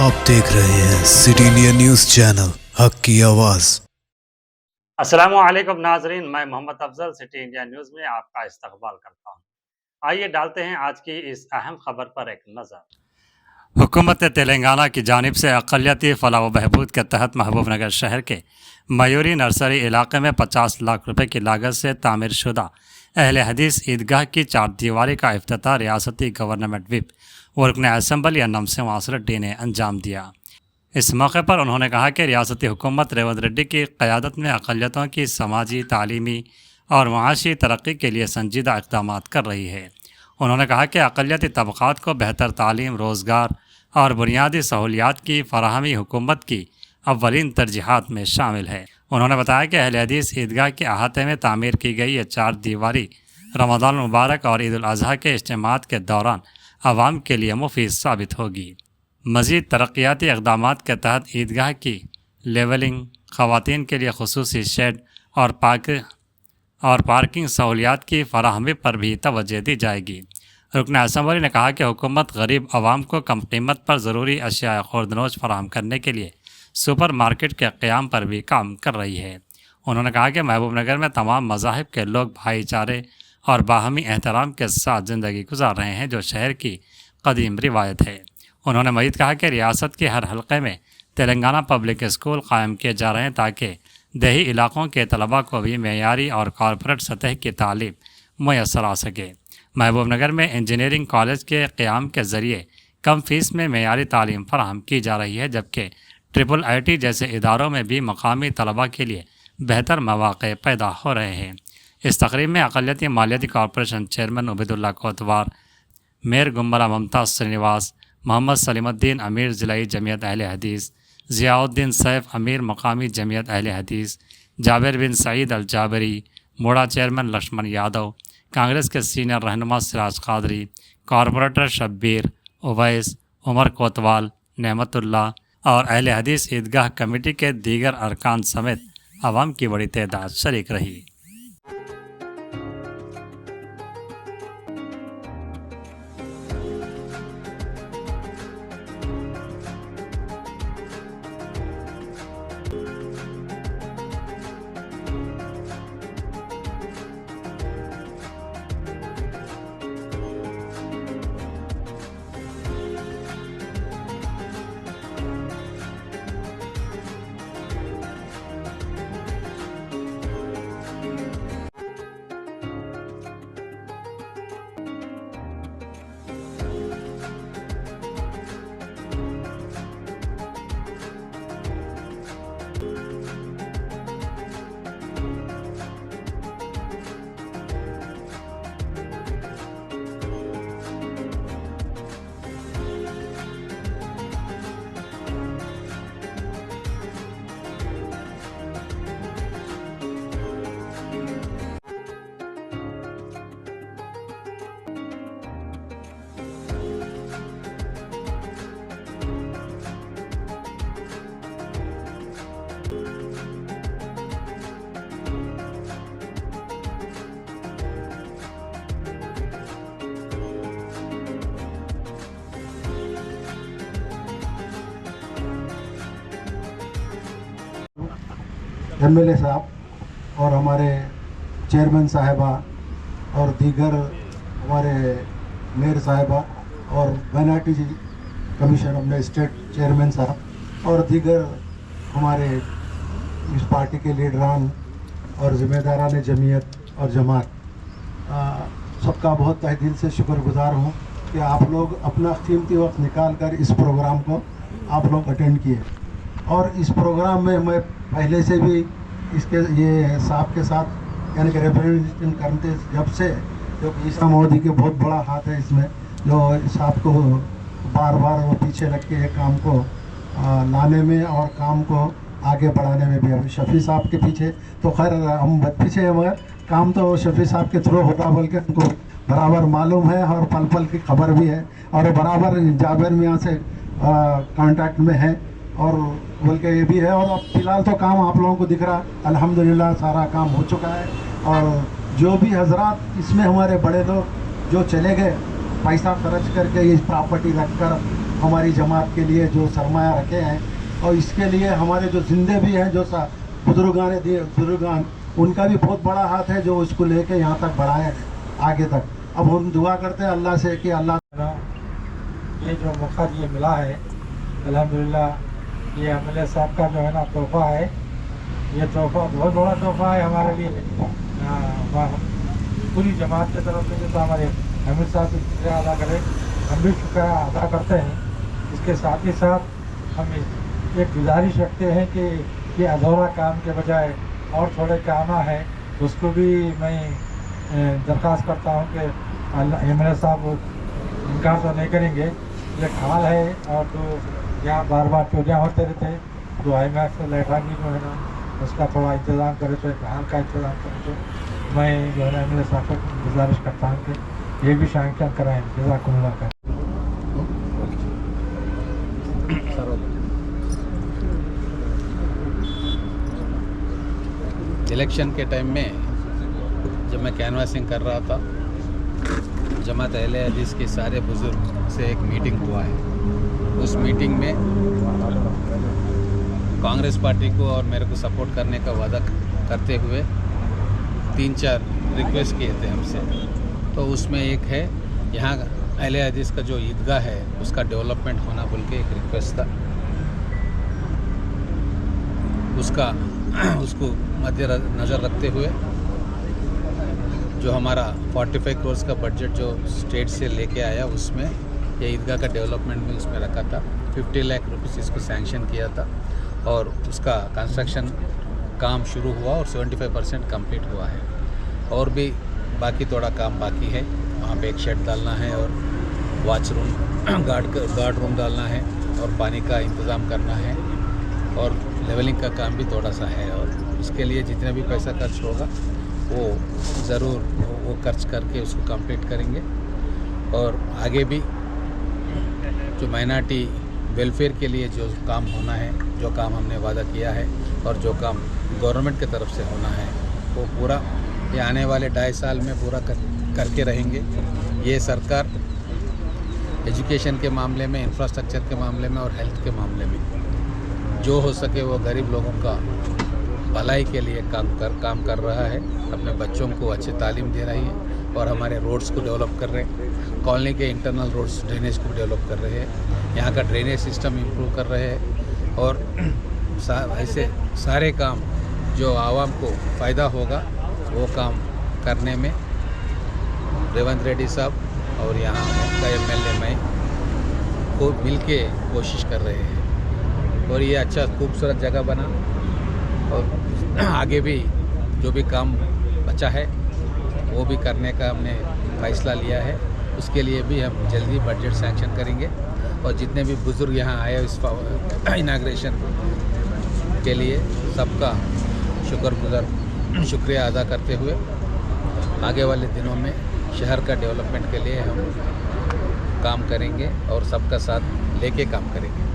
आप देख रहे हैं सिटी इंडिया न्यूज चैनल, हक की आवाज। अस्सलामुअलैकुम नाजरीन, मैं Mohammad Afzal City India News में आपका इस्तकबाल करता हूँ। आइए डालते हैं आज की इस अहम खबर पर एक नज़र। हुकूमत तेलंगाना की जानिब से अक़लियती फलाह व बहबूद के तहत महबूबनगर शहर के मयूरी नर्सरी इलाके में 50 लाख रुपए की लागत से तामीर शुदा अहले हदीस ईदगाह की 4 दीवारी का इफ्तिताह रियासती गवर्नमेंट विप और रुकन असम्बली नमसे वासरड्डी ने अंजाम दिया। इस मौके पर उन्होंने कहा कि रियासती हुकूमत रेवंत रेड्डी की क़यादत में अक़लियतों की समाजी, तालीमी और माशी तरक्की के लिए संजीदा इक़दाम कर रही है। उन्होंने कहा कि अक़लियती तबक़ात को बेहतर तालीम, रोज़गार और बुनियादी सहूलियात की फ़राहमी हुकूमत की अव्वलीन तरजीहात में शामिल है। उन्होंने बताया कि अहले हदीस ईदगाह के अहाते में तामीर की गई ये 4 दीवारी रमज़ान मुबारक और ईद उल अज़हा के इज्तिमात के दौरान आवाम के लिए मुफीद साबित होगी। मज़ीद तरक्याती इक़दाम के तहत ईदगाह की लेवलिंग, ख़वातीन के लिए ख़ुसूसी शेड और पार्किंग सहूलियात की फराहमी पर भी तवज्जो दी जाएगी। रुकन असम्बली ने कहा कि हुकूमत गरीब आवाम को कम कीमत पर ज़रूरी अशिया खुर्दनोश फराहम करने के लिए सुपर मार्केट के क़याम पर भी काम कर रही है। उन्होंने कहा कि महबूबनगर में तमाम मज़ाहिब के लोग भाईचारे और बाहमी एहतराम के साथ ज़िंदगी गुजार रहे हैं, जो शहर की कदीम रिवायत है। उन्होंने मज़ीद कहा कि रियासत के हर हलक़े में तेलंगाना पब्लिक स्कूल कायम किए जा रहे हैं ताकि देही इलाकों के तलबा को भी मेयारी और कॉरपोरेट सतह की तालीम मैसर आ सके। महबूबनगर में इंजीनियरिंग कॉलेज के क़याम के ज़रिए कम फ़ीस में मेयारी तालीम फराहम की जा रही है, जबकि IIIT जैसे इदारों में भी मकामी तलबा के लिए बेहतर मौक़े पैदा हो रहे हैं। इस तकरीब में अक़लियती मालियाती corporation chairman Ubaidullah Kotwar, mayor गुम्बरा मुमताज़ श्रीनिवास, मोहम्मद सलीमुद्दीन अमीर ज़िलाई जमियत अहले हदीस, ज़ियाउद्दीन सैफ अमीर मकामी जमियत अहले हदीस, जाबिर बिन सईद अल जाबरी, मोड़ा चेयरमैन लक्ष्मण यादव, कांग्रेस के सीनियर रहनुमा सिराज कादरी, कॉरपोरेटर शब्बीर, उवैस, उमर कोतवाल, नेमतुल्लाह और अहले हदीस ईदगाह कमेटी के दीगर अरकान समेत आवाम की बड़ी तादाद शरीक रही। MLA साहब और हमारे चेयरमैन साहिबा और दीगर हमारे मेयर साहिबा और माइनॉरिटी कमीशन अपने स्टेट चेयरमैन साहब और दीगर हमारे इस पार्टी के लीडरान और ज़िम्मेदारान जमीयत और जमात, सबका बहुत तहे दिल से शुक्रगुजार हूँ कि आप लोग अपना कीमती वक्त निकाल कर इस प्रोग्राम को आप लोग अटेंड किए। और इस प्रोग्राम में मैं पहले से भी इसके ये साहब के साथ यानी कि रिप्रेजेंटेशन करते जब से, जो ईसा मोदी के बहुत बड़ा हाथ है इसमें, जो साहब को बार बार वो पीछे रख के एक काम को लाने में और काम को आगे बढ़ाने में भी। अभी शफी साहब के पीछे तो खैर हम पीछे हैं, मगर काम तो शफी साहब के थ्रू होता बोल के उनको बराबर मालूम है और पल पल की खबर भी है और बराबर जाबिर मियाँ से कांटेक्ट में है और बोल के ये भी है। और अब फ़िलहाल तो काम आप लोगों को दिख रहा, अल्हम्दुलिल्लाह सारा काम हो चुका है। और जो भी हजरात इसमें हमारे बड़े लोग जो चले गए पैसा खर्च करके इस प्रॉपर्टी रख कर हमारी जमात के लिए जो सरमाया रखे हैं, और इसके लिए हमारे जो जिंदे भी हैं, जो बुजुर्गान, उनका भी बहुत बड़ा हाथ है जो उसको लेके यहाँ तक बढ़ाए आगे तक। अब हम दुआ करते हैं अल्लाह से कि अल्लाह ये जो मौका ये मिला है अल्हम्दुलिल्लाह, ये एमएलए साहब का जो है ना तोहफा है। ये तोहफा बहुत बड़ा तोहफा है हमारे लिए, पूरी जमात की तरफ से। तो हमारे अमीर साहब भी शुक्रिया अदा करें, हम भी शुक्रिया अदा करते हैं। इसके साथ ही साथ हम एक गुजारिश रखते हैं कि ये अधूरा काम के बजाय और थोड़े काम है, उसको भी मैं दरख्वास्त करता हूँ कि एमएलए साहब इनकार तो नहीं करेंगे। ये खाल है और तो यहाँ बार बार चोरियाँ होते रहते, तो IMAX से लैटरानी जो है ना उसका थोड़ा इंतज़ाम करे, तो एक हाल का इंतज़ाम करे। तो मैं जो है ना एमएलए साहब को गुजारिश करता हूँ कि ये भी सैंक्शन कराएँ। जज़ाकुमुल्लाह खैर। इलेक्शन के टाइम में जब मैं कैनवासिंग कर रहा था, जमात अहले हदीस के सारे बुज़ुर्ग से एक मीटिंग हुआ है। उस मीटिंग में कांग्रेस पार्टी को और मेरे को सपोर्ट करने का वादा करते हुए 3-4 रिक्वेस्ट किए थे हमसे। तो उसमें एक है यहाँ अहले हदीस का जो ईदगाह है उसका डेवलपमेंट होना बोल के एक रिक्वेस्ट था। उसको मध्य नज़र रखते हुए जो हमारा 45 करोड़ का बजट जो स्टेट से लेके आया, उसमें ये ईदगाह का डेवलपमेंट भी उसमें रखा था। 50 लाख रुपीस इसको सैंक्शन किया था और उसका कंस्ट्रक्शन काम शुरू हुआ और 75% कंप्लीट हुआ है। और भी बाकी थोड़ा काम बाकी है, वहाँ पे एक शेड डालना है और वॉच रूम गार्ड रूम डालना है और पानी का इंतज़ाम करना है और लेवलिंग का काम भी थोड़ा सा है। और उसके लिए जितना भी पैसा खर्च होगा वो ज़रूर वो खर्च करके उसको कंप्लीट करेंगे। और आगे भी जो माइनॉरिटी वेलफेयर के लिए जो काम होना है, जो काम हमने वादा किया है और जो काम गवर्नमेंट की तरफ से होना है, वो पूरा ये आने वाले 2.5 साल में पूरा करके रहेंगे। ये सरकार एजुकेशन के मामले में, इंफ्रास्ट्रक्चर के मामले में और हेल्थ के मामले में जो हो सके वो गरीब लोगों का भलाई के लिए काम कर रहा है। अपने बच्चों को अच्छी तालीम दे रही है और हमारे रोड्स को डेवलप कर रहे हैं। कॉलोनी के इंटरनल रोड्स ड्रेनेज को डेवलप कर रहे हैं, यहाँ का ड्रेनेज सिस्टम इम्प्रूव कर रहे हैं। और ऐसे सारे काम जो आवाम को फ़ायदा होगा वो काम करने में रेवंत रेड्डी साहब और यहाँ का MLA मैं को मिल के कोशिश कर रहे हैं। और ये अच्छा खूबसूरत जगह बना और आगे भी जो भी काम बचा है वो भी करने का हमने फैसला लिया है। उसके लिए भी हम जल्दी बजट सैंक्शन करेंगे और जितने भी बुज़ुर्ग यहाँ आए इस इनाग्रेशन के लिए सबका शुक्रिया अदा करते हुए आगे वाले दिनों में शहर का डेवलपमेंट के लिए हम काम करेंगे और सबका साथ लेके काम करेंगे।